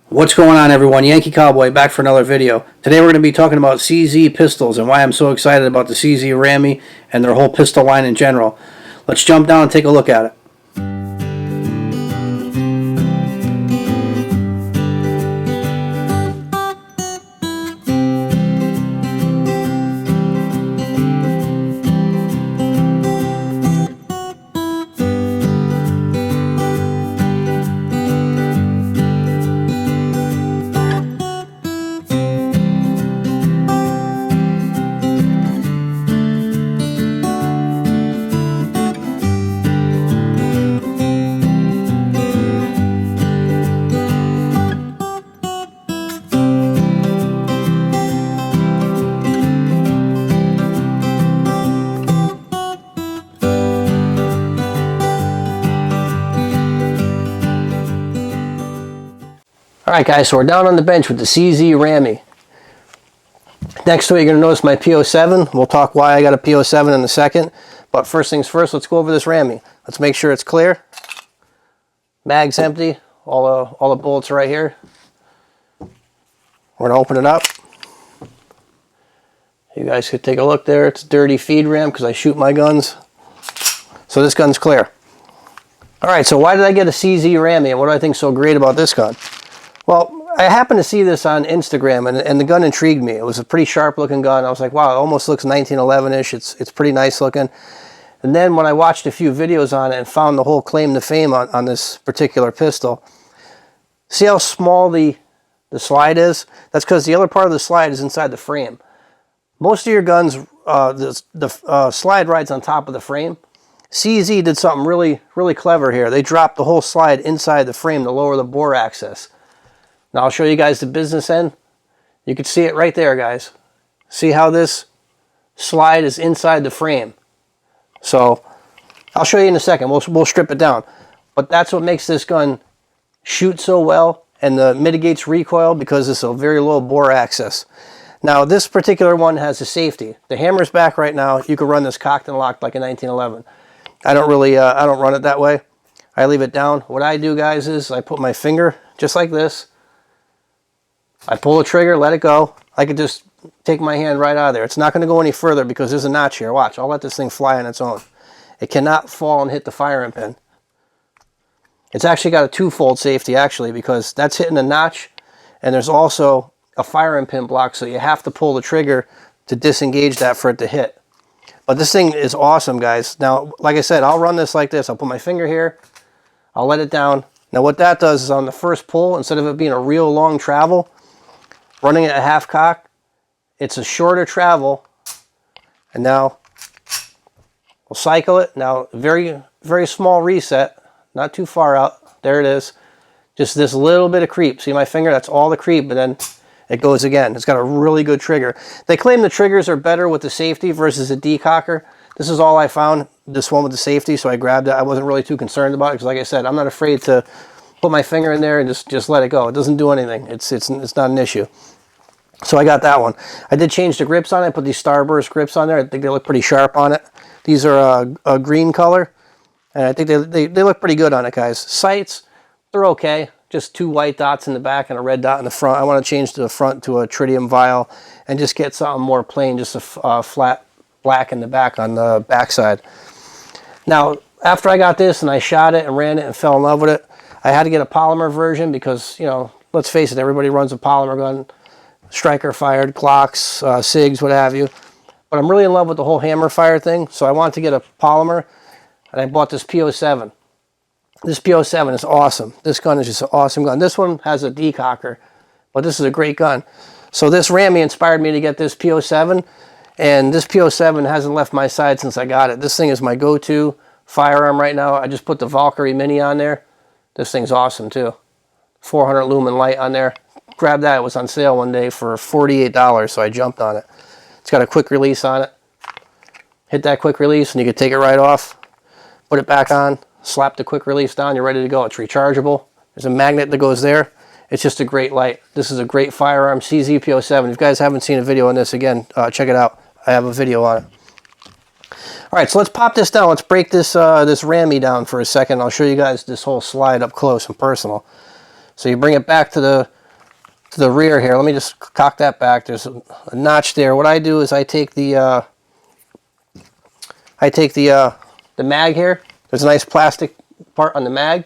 What's going on, everyone? Yankee Cowboy back for another video. Today we're going to be talking about CZ pistols and why I'm so excited about the CZ Rami and their whole pistol line in general. Let's jump down and take a look at it. Alright guys, so we're down on the bench with the CZ Rami. Next to it you're going to notice my P07. We'll talk why I got a P07 in a second. But first things first, let's go over this Rami. Let's make sure it's clear. Mag's empty. All the bullets are right here. We're going to open it up. You guys could take a look there. It's a dirty feed ram because I shoot my guns. So this gun's clear. Alright, so why did I get a CZ Rami and what do I think is so great about this gun? Well, I happened to see this on Instagram, and the gun intrigued me. It was a pretty sharp-looking gun. I was like, wow, it almost looks 1911-ish. It's pretty nice looking. And then when I watched a few videos on it and found the whole claim to fame on this particular pistol, see how small the slide is? That's because the other part of the slide is inside the frame. Most of your guns, the slide rides on top of the frame. CZ did something really, really clever here. They dropped the whole slide inside the frame to lower the bore access. Now I'll show you guys the business end. You can see it right there, guys. See how this slide is inside the frame. So I'll show you in a second. We'll strip it down. But that's what makes this gun shoot so well and mitigates recoil because it's a very low bore access. Now this particular one has a safety. The hammer's back right now. You can run this cocked and locked like a 1911. I don't run it that way. I leave it down. What I do, guys, is I put my finger just like this. I pull the trigger, let it go. I could just take my hand right out of there. It's not going to go any further because there's a notch here. Watch, I'll let this thing fly on its own. It cannot fall and hit the firing pin. It's actually got a two-fold safety, actually, because that's hitting a notch, and there's also a firing pin block, so you have to pull the trigger to disengage that for it to hit. But this thing is awesome, guys. Now, like I said, I'll run this like this. I'll put my finger here. I'll let it down. Now, what that does is on the first pull, instead of it being a real long travel, running it at half cock, it's a shorter travel. And now we'll cycle it. Now, very, very small reset, not too far out. There it is. Just this little bit of creep. See my finger? That's all the creep, but then it goes again. It's got a really good trigger. They claim the triggers are better with the safety versus a decocker. This is all I found, this one with the safety, so I grabbed it. I wasn't really too concerned about it because, like I said, I'm not afraid to put my finger in there and just let it go. It doesn't do anything. It's not an issue. So I got that one. I did change the grips on it. I put these Starburst grips on there. I think they look pretty sharp on it. These are a green color, and I think they look pretty good on it, guys. Sights, they're okay. Just two white dots in the back and a red dot in the front. I want to change the front to a tritium vial and just get something more plain, just a flat black in the back on the backside. Now, after I got this and I shot it and ran it and fell in love with it, I had to get a polymer version because, you know, let's face it, everybody runs a polymer gun. Striker fired, Glocks, SIGs, what have you. But I'm really in love with the whole hammer fire thing, so I wanted to get a polymer, and I bought this P07. This P07 is awesome. This gun is just an awesome gun. This one has a decocker, but this is a great gun. So this Rami inspired me to get this P07, and this P07 hasn't left my side since I got it. This thing is my go-to firearm right now. I just put the Valkyrie Mini on there. This thing's awesome too. 400 lumen light on there. Grabbed that. It was on sale one day for $48, so I jumped on it. It's got a quick release on it. Hit that quick release and you can take it right off. Put it back on. Slap the quick release down. You're ready to go. It's rechargeable. There's a magnet that goes there. It's just a great light. This is a great firearm. CZ P07. If you guys haven't seen a video on this, again, check it out. I have a video on it. All right, so let's pop this down. Let's break this this Rami down for a second. I'll show you guys this whole slide up close and personal. So you bring it back to to the rear here. Let me just cock that back. There's a notch there. What I do is I take the mag here. There's a nice plastic part on the mag.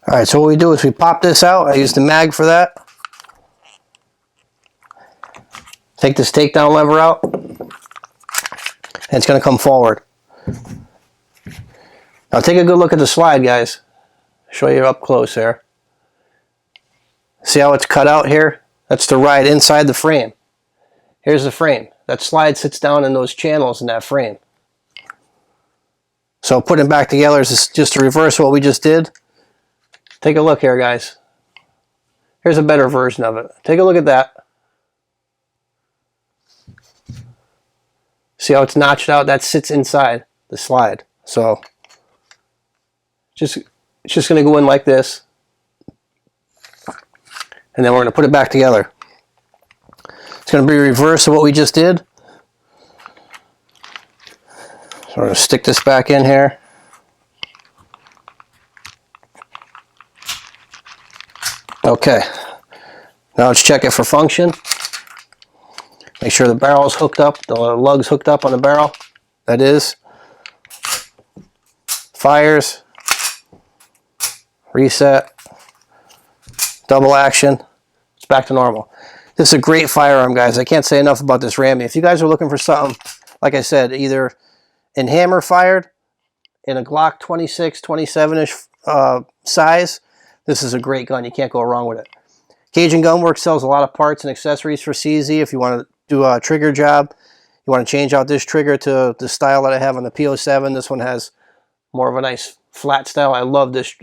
All right, so what we do is we pop this out. I use the mag for that. Take this takedown lever out, and it's going to come forward. Now take a good look at the slide, guys. Show you up close there. See how it's cut out here? That's to ride inside the frame. Here's the frame. That slide sits down in those channels in that frame. So putting it back together is just to reverse what we just did. Take a look here, guys. Here's a better version of it. Take a look at that. See how it's notched out? That sits inside the slide. So it's just going to go in like this. And then we're going to put it back together. It's going to be reverse of what we just did. So we're going to stick this back in here. Okay. Now let's check it for function. Make sure the barrel's hooked up, the lug's hooked up on the barrel. That is. Fires. Reset. Double action. It's back to normal. This is a great firearm, guys. I can't say enough about this Rami. If you guys are looking for something, like I said, either in hammer fired, in a Glock 26, 27-ish size, this is a great gun. You can't go wrong with it. Cajun Gunworks sells a lot of parts and accessories for CZ. If you want to do a trigger job, you want to change out this trigger to the style that I have on the P07. This one has more of a nice flat style. I love this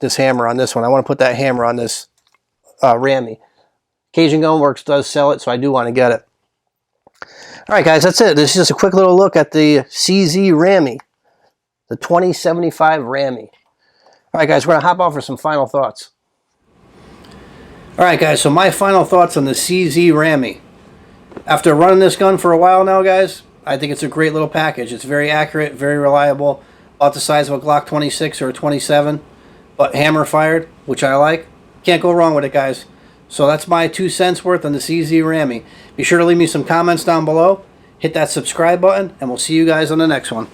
this hammer on this one. I want to put that hammer on this Rami. Cajun Gunworks does sell it, so I do want to get it. All right, guys, that's it. This is just a quick little look at the CZ Rami, the 2075 Rami. All right, guys, we're going to hop off for some final thoughts. All right, guys, so my final thoughts on the CZ Rami. After running this gun for a while now, guys, I think it's a great little package. It's very accurate, very reliable, about the size of a Glock 26 or a 27, but hammer fired, which I like. Can't go wrong with it, guys. So that's my 2 cents worth on the CZ Rami. Be sure to leave me some comments down below. Hit that subscribe button, and we'll see you guys on the next one.